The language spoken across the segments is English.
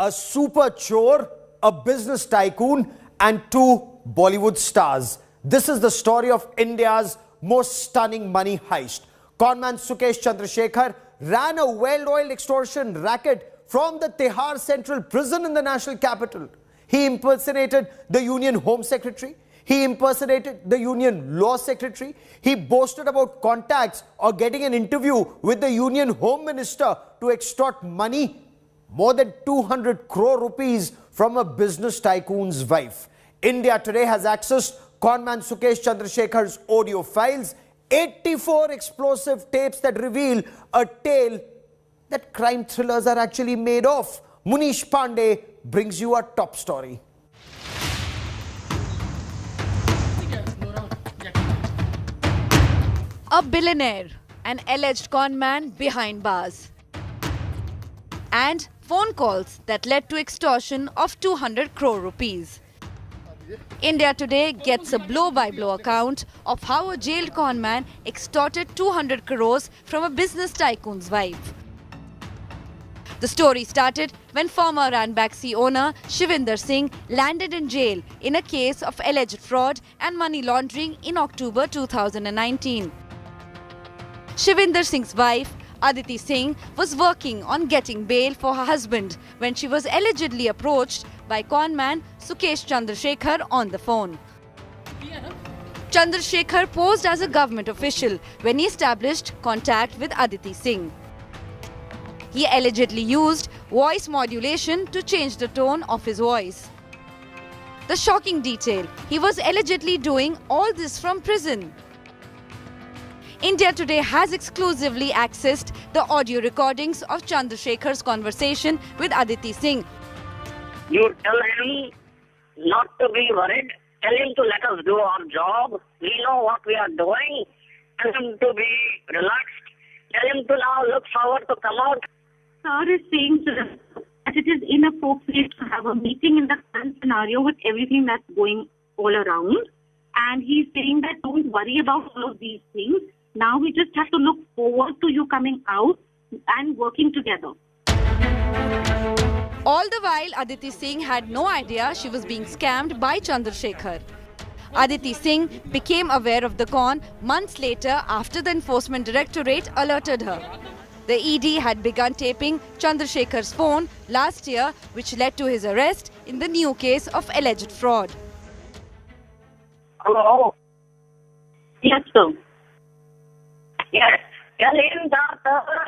a super chore, a business tycoon and two Bollywood stars. This is the story of India's most stunning money heist. Conman Sukesh Chandrashekhar ran a well-oiled extortion racket from the Tihar Central Prison in the national capital. He impersonated the Union Home Secretary. He impersonated the Union Law Secretary. He boasted about contacts or getting an interview with the Union Home Minister to extort money, more than 200 crore rupees from a business tycoon's wife. India Today has accessed Conman Sukesh Chandrasekhar's audio files, 84 explosive tapes that reveal a tale that crime thrillers are actually made of. Munish Pandey brings you a top story. A billionaire, an alleged conman behind bars, and phone calls that led to extortion of 200 crore rupees. India Today gets a blow-by-blow account of how a jailed conman extorted 200 crores from a business tycoon's wife. The story started when former Ranbaxy owner Shivinder Singh landed in jail in a case of alleged fraud and money laundering in October 2019. Shivinder Singh's wife, Aditi Singh, was working on getting bail for her husband when she was allegedly approached by conman Sukesh Chandrashekhar on the phone. Chandrasekhar posed as a government official when he established contact with Aditi Singh. He allegedly used voice modulation to change the tone of his voice. The shocking detail, he was allegedly doing all this from prison. India Today has exclusively accessed the audio recordings of Chandrasekhar's conversation with Aditi Singh. You tell him not to be worried. Tell him to let us do our job. We know what we are doing. Tell him to be relaxed. Tell him to now look forward to come out. Sir is saying to them that it is inappropriate to have a meeting in the current scenario with everything that's going all around. And he's saying that don't worry about all of these things. Now we just have to look forward to you coming out and working together. All the while, Aditi Singh had no idea she was being scammed by Chandrasekhar. Aditi Singh became aware of the con months later after the Enforcement Directorate alerted her. The ED had begun taping Chandrasekhar's phone last year, which led to his arrest in the new case of alleged fraud. Hello? Yes, sir. Yes. Tell him that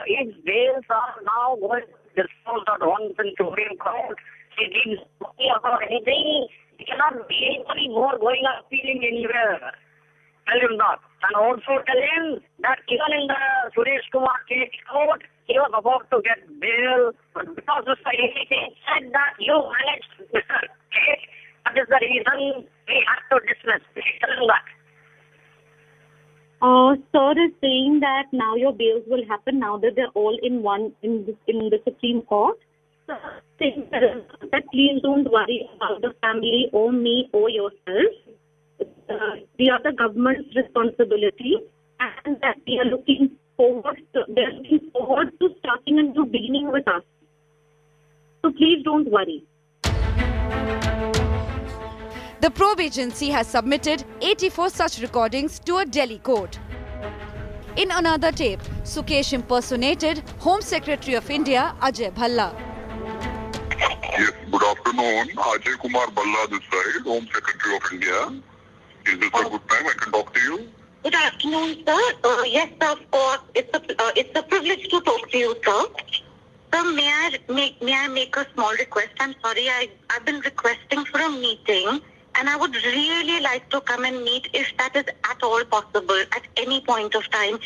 his bails are now going to disposed at once in Supreme Court. He keeps talking about anything. He cannot be any more going or appealing anywhere. Tell him that. And also tell him that even in the Suresh Kumar case court, he was about to get bail. But because Mr. Aditi said that you managed Mr. Case, that is the reason we have to dismiss. Tell him that. Sir is saying that now your bails will happen now that they're all in the Supreme Court. Sir is saying that please don't worry about the family or me or yourself. We are the government's responsibility, and that we are looking forward to starting a new beginning with us. So please don't worry. The probe agency has submitted 84 such recordings to a Delhi court. In another tape, Sukesh impersonated Home Secretary of India, Ajay Bhalla. Yes, good afternoon. Ajay Kumar Bhalla this side, Home Secretary of India. Is this a good time I can talk to you? Good afternoon, sir. Yes, sir, of course. It's a privilege to talk to you, sir. Sir, may I make a small request? I'm sorry, I've been requesting for a meeting, and I would really like to come and meet if that is at all possible at any point of time.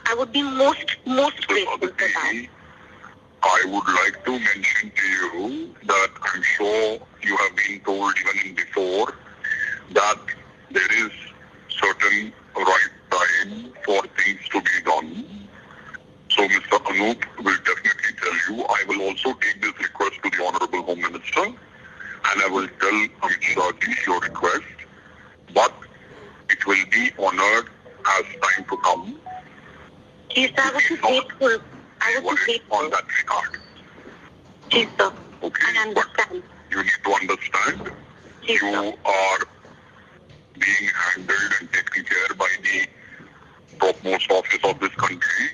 I would be most grateful for that. I would like to mention to you that I'm sure you have been told even before that there is certain right time for things to be done. So Mr. Anup will definitely tell you. I will also take this request to the Honourable Home Minister, and I will tell Amit Shah your request. But it will be honoured as time to come. Yes, I would be grateful. I would be grateful on that regard. Yes, sir. Okay, I understand. but you need to understand Yes, you sir. are being handled and taken care by the topmost office of this country.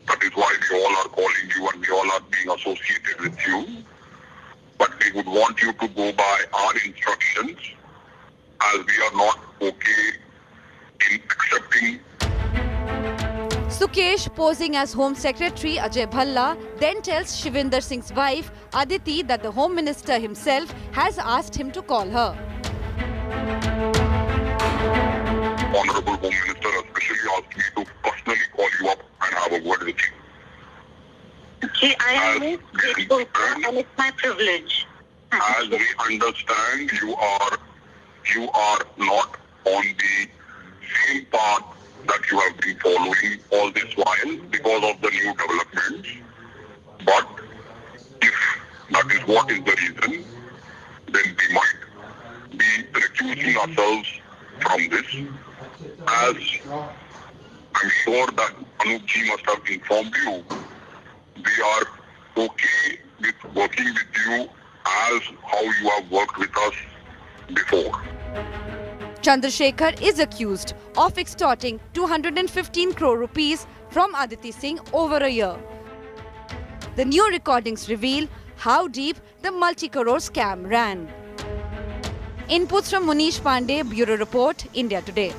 That is why we all are calling you and we all are being associated with you. But we would want you to go by our instructions, as we are not okay in accepting. Sukesh, posing as Home Secretary Ajay Bhalla, then tells Shivinder Singh's wife Aditi that the Home Minister himself has asked him to call her. Honourable Home Minister especially asked me to personally call you up and have a word with you. See, I am most grateful, sir, and it's my privilege. As we understand, you are not on the same path that you have been following all this while because of the new developments. But if that is what is the reason, then we might be recusing ourselves from this. As I'm sure that Anup ji must have informed you, we are okay with working with you as how you have worked with us before. Chandrasekhar is accused of extorting 215 crore rupees from Aditi Singh over a year. The new recordings reveal how deep the multi-crore scam ran. Inputs from Munish Pandey, Bureau Report, India Today.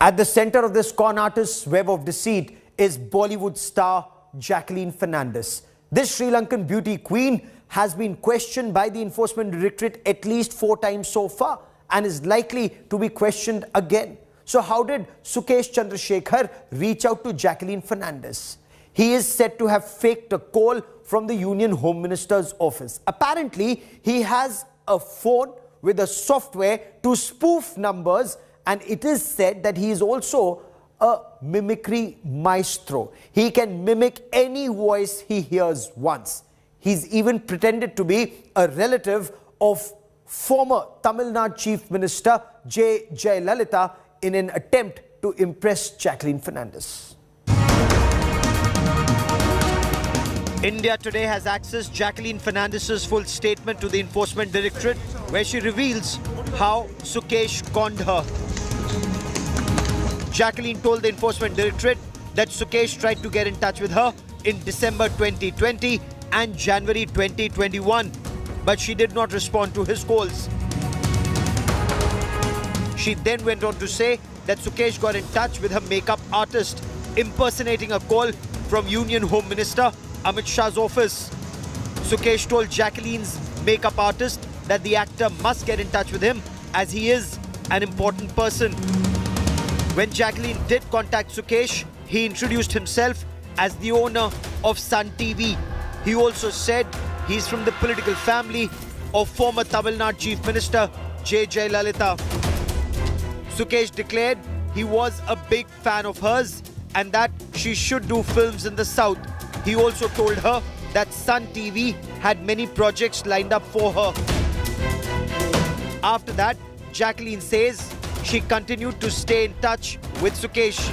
At the center of this con artist's web of deceit is Bollywood star Jacqueline Fernandez. This Sri Lankan beauty queen has been questioned by the Enforcement Directorate at least 4 times so far and is likely to be questioned again. So how did Sukesh Chandrashekhar reach out to Jacqueline Fernandez? He is said to have faked a call from the Union Home Minister's office. Apparently, he has a phone with a software to spoof numbers, and it is said that he is also a mimicry maestro. He can mimic any voice he hears once. He's even pretended to be a relative of former Tamil Nadu Chief Minister J. Jayalalitha in an attempt to impress Jacqueline Fernandez. India Today has accessed Jacqueline Fernandez's full statement to the Enforcement Directorate, where she reveals how Sukesh conned her. Jacqueline told the Enforcement Directorate that Sukesh tried to get in touch with her in December 2020 and January 2021, but she did not respond to his calls. She then went on to say that Sukesh got in touch with her makeup artist, impersonating a call from Union Home Minister Amit Shah's office. Sukesh told Jacqueline's makeup artist that the actor must get in touch with him as he is an important person. When Jacqueline did contact Sukesh, he introduced himself as the owner of Sun TV. He also said he's from the political family of former Tamil Nadu Chief Minister J. Jayalalitha. Sukesh declared he was a big fan of hers and that she should do films in the South. He also told her that Sun TV had many projects lined up for her. After that, Jacqueline says she continued to stay in touch with Sukesh.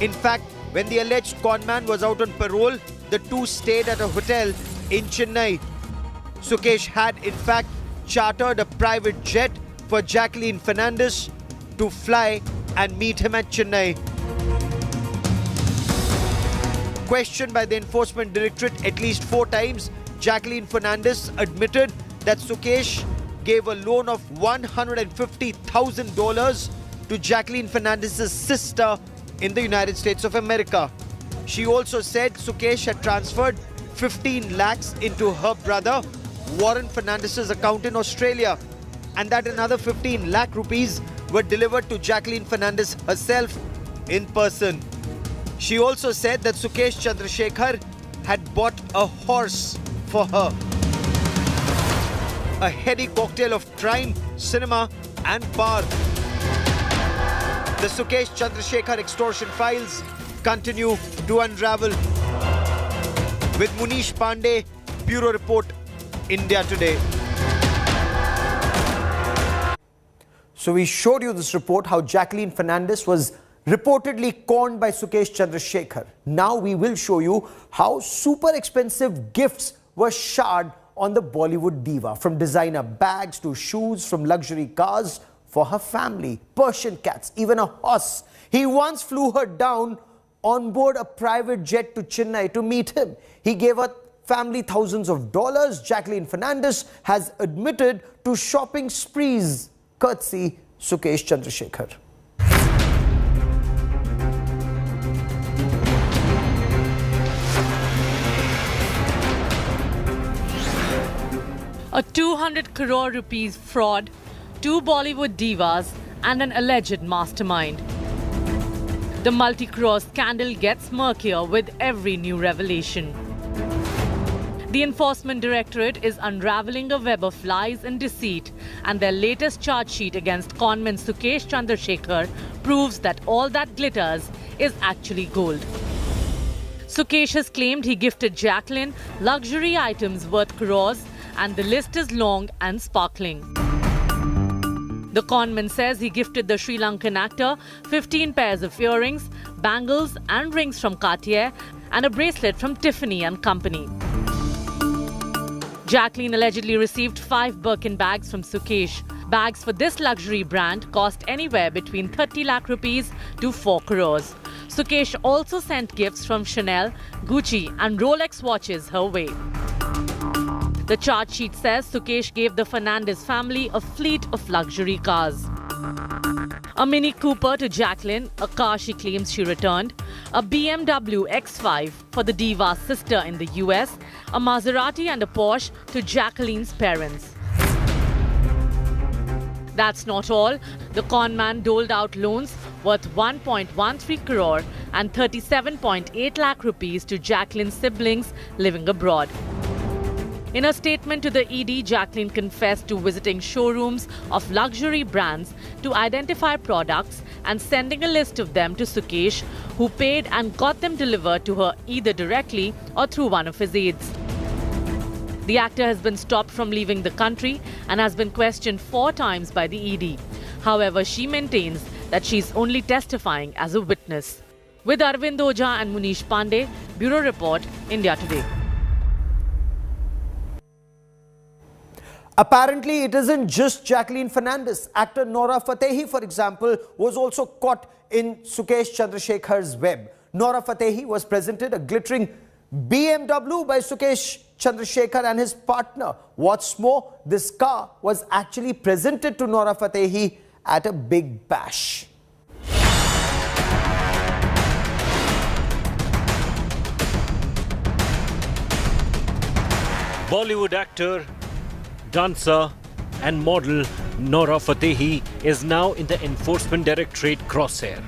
In fact, when the alleged conman was out on parole, the two stayed at a hotel in Chennai. Sukesh had in fact chartered a private jet for Jacqueline Fernandez to fly and meet him at Chennai. Questioned by the Enforcement Directorate at least 4 times, Jacqueline Fernandez admitted that Sukesh gave a loan of $150,000 to Jacqueline Fernandez's sister in the United States of America. She also said Sukesh had transferred 15 lakhs into her brother Warren Fernandez's account in Australia, and that another 15 lakh rupees were delivered to Jacqueline Fernandez herself in person. She also said that Sukesh Chandrashekhar had bought a horse for her. A heady cocktail of crime, cinema and bar. The Sukesh Chandrashekhar extortion files continue to unravel. With Munish Pandey, Bureau Report, India Today. So we showed you this report, how Jacqueline Fernandez was reportedly conned by Sukesh Chandrashekhar. Now we will show you how super expensive gifts were showered on the Bollywood diva, from designer bags to shoes, from luxury cars for her family, Persian cats, even a horse. He once flew her down on board a private jet to Chennai to meet him. He gave her family thousands of dollars. Jacqueline Fernandez has admitted to shopping sprees courtesy Sukesh Chandrashekhar. A 200 crore rupees fraud, 2 Bollywood divas and an alleged mastermind. The multi-crore scandal gets murkier with every new revelation. The Enforcement Directorate is unravelling a web of lies and deceit, and their latest charge sheet against Conman Sukesh Chandrashekhar proves that all that glitters is actually gold. Sukesh has claimed he gifted Jacqueline luxury items worth crores, and the list is long and sparkling. The conman says he gifted the Sri Lankan actor 15 pairs of earrings, bangles and rings from Cartier and a bracelet from Tiffany & Company. Jacqueline allegedly received 5 Birkin bags from Sukesh. Bags for this luxury brand cost anywhere between 30 lakh rupees to 4 crores. Sukesh also sent gifts from Chanel, Gucci and Rolex watches her way. The charge sheet says Sukesh gave the Fernandez family a fleet of luxury cars. A Mini Cooper to Jacqueline, a car she claims she returned, a BMW X5 for the diva's sister in the US, a Maserati and a Porsche to Jacqueline's parents. That's not all. The conman doled out loans worth 1.13 crore and 37.8 lakh rupees to Jacqueline's siblings living abroad. In a statement to the ED, Jacqueline confessed to visiting showrooms of luxury brands to identify products and sending a list of them to Sukesh, who paid and got them delivered to her either directly or through one of his aides. The actor has been stopped from leaving the country and has been questioned 4 times by the ED. However, she maintains that she is only testifying as a witness. With Arvind Oja and Munish Pandey, Bureau Report, India Today. Apparently, it isn't just Jacqueline Fernandez. Actor Nora Fatehi, for example, was also caught in Sukesh Chandrasekhar's web. Nora Fatehi was presented a glittering BMW by Sukesh Chandrasekhar and his partner. What's more, this car was actually presented to Nora Fatehi at a big bash. Bollywood actor, dancer and model Nora Fatehi is now in the Enforcement Directorate crosshair.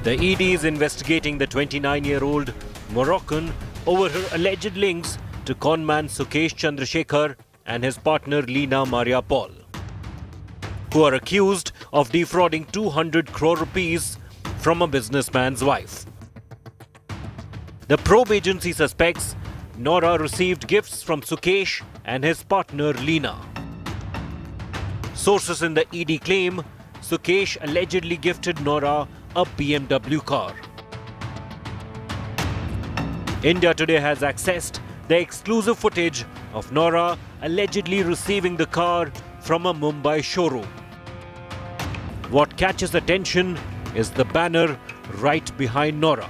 The ED is investigating the 29-year-old Moroccan over her alleged links to conman Sukesh Chandrasekhar and his partner Lina Maria Paul, who are accused of defrauding 200 crore rupees from a businessman's wife. The probe agency suspects Nora received gifts from Sukesh and his partner Lina. Sources in the ED claim Sukesh allegedly gifted Nora a BMW car. India Today has accessed the exclusive footage of Nora allegedly receiving the car from a Mumbai showroom. What catches attention is the banner right behind Nora.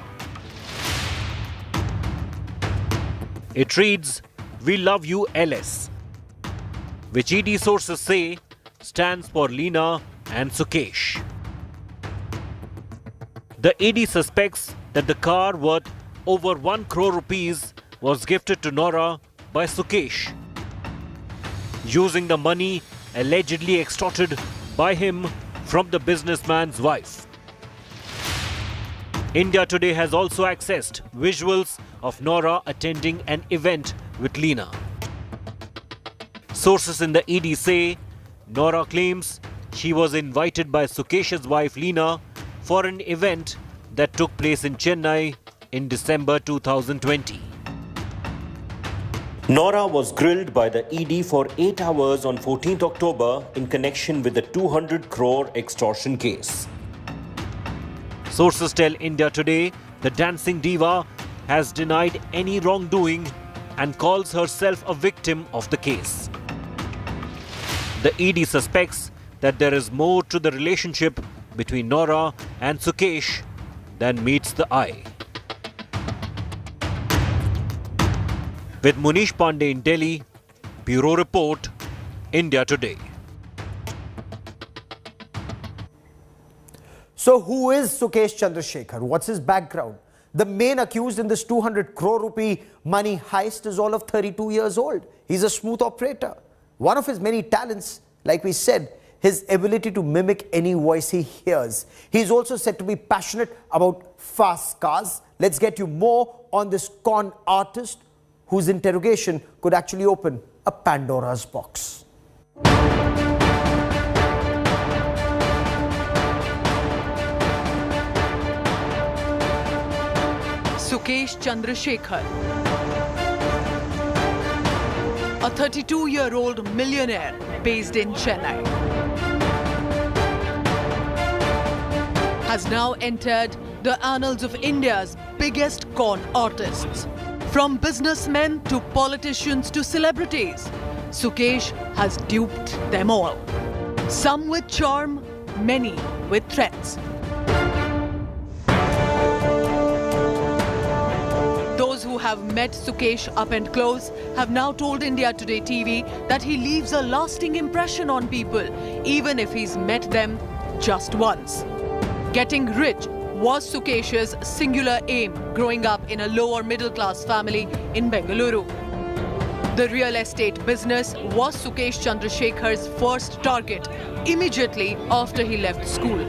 It reads, "We love you LS," which ED sources say stands for Lina and Sukesh. The ED suspects that the car worth over 1 crore rupees was gifted to Nora by Sukesh, using the money allegedly extorted by him from the businessman's wife. India Today has also accessed visuals of Nora attending an event with Lina. Sources in the ED say Nora claims she was invited by Sukesh's wife Lina for an event that took place in Chennai in December 2020. Nora was grilled by the ED for 8 hours on 14th October in connection with the 200 crore extortion case. Sources tell India Today the dancing diva has denied any wrongdoing and calls herself a victim of the case. The ED suspects that there is more to the relationship between Nora and Sukesh than meets the eye. With Munish Pandey in Delhi, Bureau Report, India Today. So who is Sukesh Chandrashekhar? What's his background? The main accused in this 200 crore rupee money heist is all of 32 years old. He's a smooth operator. One of his many talents, like we said, his ability to mimic any voice he hears. He's also said to be passionate about fast cars. Let's get you more on this con artist whose interrogation could actually open a Pandora's box. Sukesh Chandrashekhar, a 32-year-old millionaire based in Chennai, has now entered the annals of India's biggest con artists. From businessmen to politicians to celebrities, Sukesh has duped them all. Some with charm, many with threats. Those who have met Sukesh up and close have now told India Today TV that he leaves a lasting impression on people, even if he's met them just once. Getting rich was Sukesh's singular aim growing up in a lower middle class family in Bengaluru. The real estate business was Sukesh Chandrasekhar's first target immediately after he left school.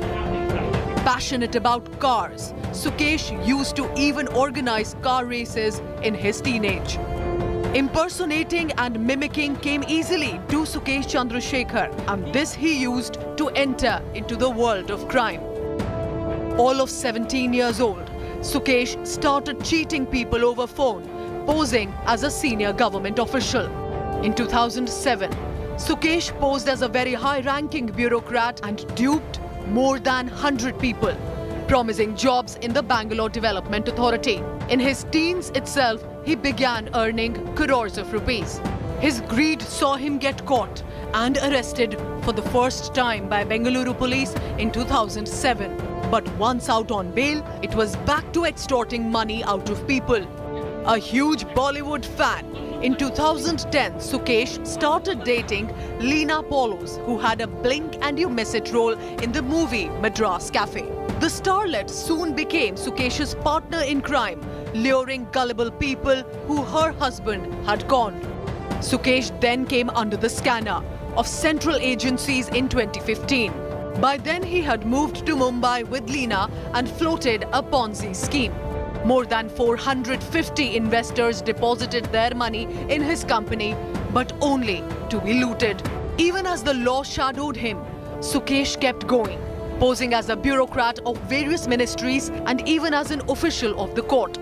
Passionate about cars, Sukesh used to even organize car races in his teenage. Impersonating and mimicking came easily to Sukesh Chandrasekhar, and this he used to enter into the world of crime. All of 17 years old, Sukesh started cheating people over phone, posing as a senior government official. In 2007, Sukesh posed as a very high-ranking bureaucrat and duped more than 100 people, promising jobs in the Bangalore Development Authority. In his teens itself, he began earning crores of rupees. His greed saw him get caught and arrested for the first time by Bengaluru police in 2007. But once out on bail, it was back to extorting money out of people. A huge Bollywood fan, in 2010, Sukesh started dating Leena Paulos, who had a blink and you miss it role in the movie Madras Cafe. The starlet soon became Sukesh's partner in crime, luring gullible people who her husband had conned. Sukesh then came under the scanner of central agencies in 2015. By then, he had moved to Mumbai with Leena and floated a Ponzi scheme. More than 450 investors deposited their money in his company, but only to be looted. Even as the law shadowed him, Sukesh kept going, posing as a bureaucrat of various ministries and even as an official of the court.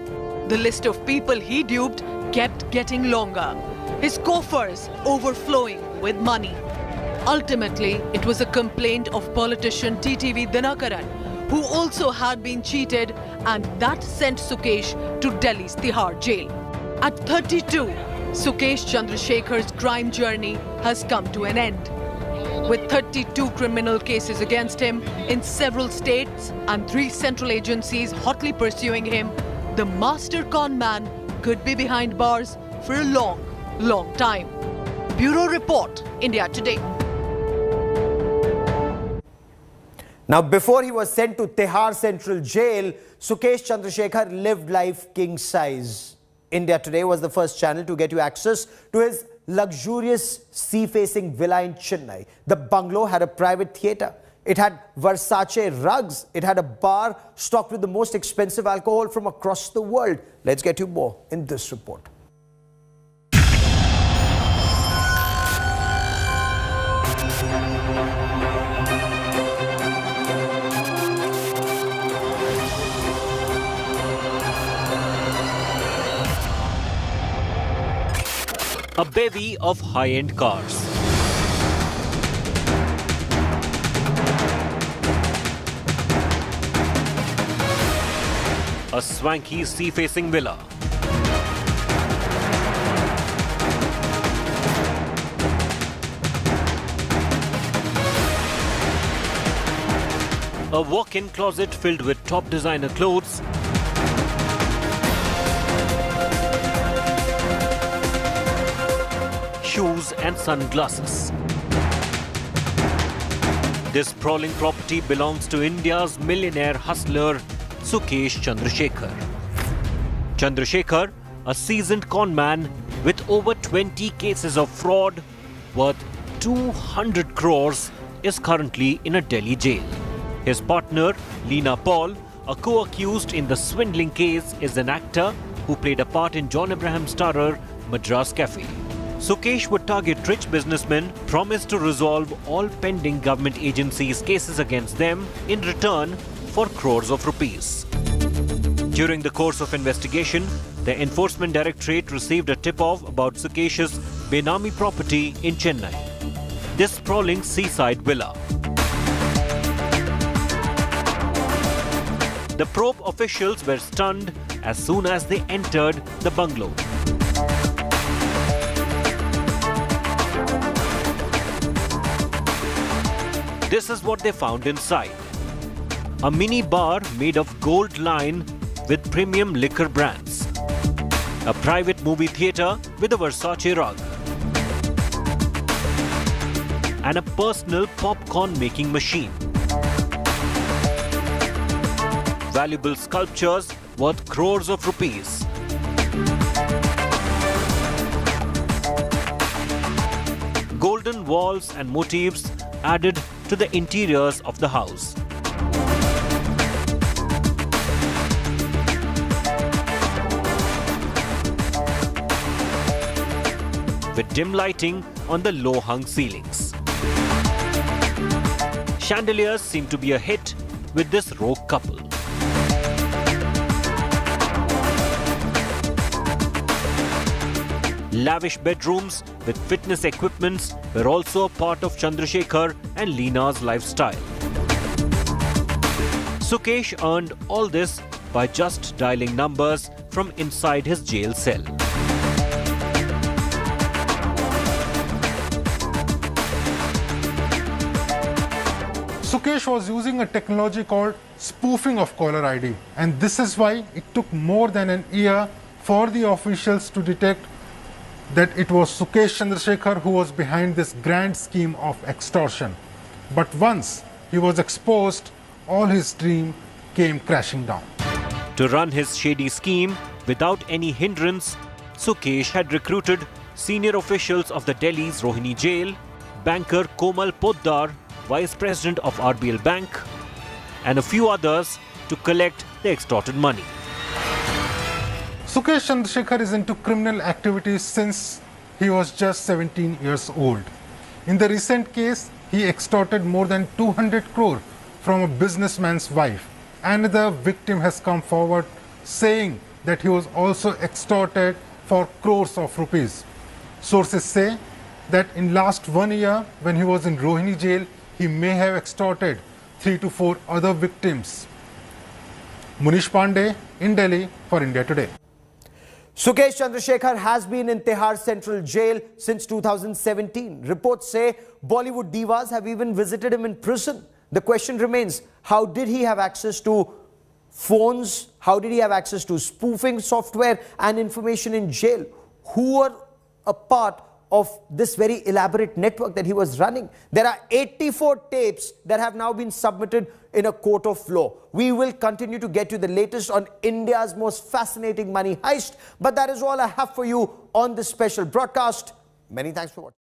The list of people he duped kept getting longer, his coffers overflowing with money. Ultimately, it was a complaint of politician TTV Dinakaran, who also had been cheated, and that sent Sukesh to Delhi's Tihar Jail. At 32, Sukesh Chandrasekhar's crime journey has come to an end. With 32 criminal cases against him in several states and 3 central agencies hotly pursuing him, the master con man could be behind bars for a long, long time. Bureau Report, India Today. Now, before he was sent to Tihar Central Jail, Sukesh Chandrasekhar lived life king size. India Today was the first channel to get you access to his luxurious sea-facing villa in Chennai. The bungalow had a private theatre. It had Versace rugs. It had a bar stocked with the most expensive alcohol from across the world. Let's get you more in this report. A bevy of high-end cars. a swanky sea-facing villa. A walk-in closet filled with top designer clothes, shoes and sunglasses. This sprawling property belongs to India's millionaire hustler Sukesh Chandrashekhar. Chandrasekhar, a seasoned conman with over 20 cases of fraud worth 200 crores, is currently in a Delhi jail. His partner, Leena Paul, a co-accused in the swindling case, is an actor who played a part in John Abraham starrer Madras Cafe. Sukesh would target rich businessmen, promise to resolve all pending government agencies' cases against them in return for crores of rupees. During the course of investigation, the Enforcement Directorate received a tip-off about Sukesh's Benami property in Chennai, this sprawling seaside villa. The probe officials were stunned as soon as they entered the bungalow. This is what they found inside. A mini bar made of gold line with premium liquor brands. A private movie theatre with a Versace rug. And a personal popcorn making machine. Valuable sculptures worth crores of rupees. Golden walls and motifs added to the interiors of the house. With dim lighting on the low-hung ceilings. Chandeliers seem to be a hit with this rogue couple. Lavish bedrooms with fitness equipments were also a part of Chandrasekhar and Leena's lifestyle. Sukesh earned all this by just dialing numbers from inside his jail cell. Sukesh was using a technology called spoofing of caller ID, and this is why it took more than an year for the officials to detect that it was Sukesh Chandrasekhar who was behind this grand scheme of extortion. But once he was exposed, all his dream came crashing down. To run his shady scheme without any hindrance, Sukesh had recruited senior officials of the Delhi's Rohini jail, banker Komal Poddar, vice president of RBL Bank, and a few others to collect the extorted money. Sukesh Chandrasekhar is into criminal activities since he was just 17 years old. In the recent case, he extorted more than 200 crore from a businessman's wife. Another victim has come forward saying that he was also extorted for crores of rupees. Sources say that in last 1 year, when he was in Rohini jail, he may have extorted 3 to 4 other victims. Munish Pandey in Delhi for India Today. Sukesh Chandrasekhar has been in Tihar Central Jail since 2017. Reports say Bollywood divas have even visited him in prison. The question remains, how did he have access to phones? How did he have access to spoofing software and information in jail? Who were a part of this very elaborate network that he was running? There are 84 tapes that have now been submitted in a court of law. We will continue to get you the latest on India's most fascinating money heist, but that is all I have for you on this special broadcast. Many thanks for watching.